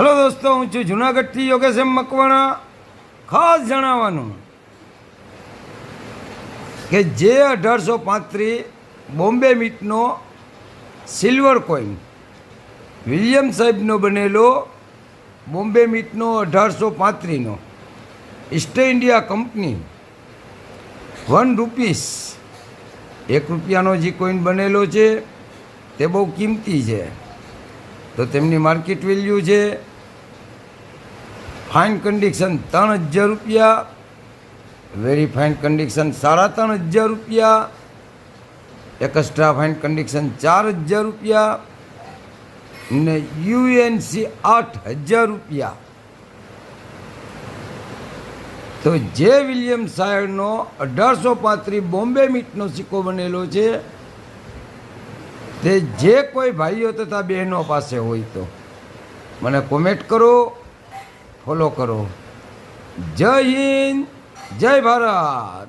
Hello દોસ્તો, હું છું જુનાગઢથી યોગેશ એમ મકવાણા. ખાસ જણાવવાનું કે જે 1835 બોમ્બે મીટનો સિલ્વર કોઈન વિલિયમ સાહેબનો બનેલો બોમ્બે મીટનો 1835નો ઈસ્ટ ઇન્ડિયા કંપની ₹1 ₹1 જે કોઈન બનેલો છે તે બહુ કિંમતી છે. તો તેમની માર્કેટ વેલ્યુ છે fine condition ₹3000, very fine condition ₹3500, extra fine condition ₹4000 ને યુએનસી ₹8000. તો જે વિલિયમ સાહેબનો 1835 બોમ્બે મીટનો સિક્કો બનેલો છે તે જે કોઈ ભાઈઓ તથા બહેનો પાસે હોય તો મને કોમેન્ટ કરો, ફોલો કરો. જય હિન્દ, જય ભારત.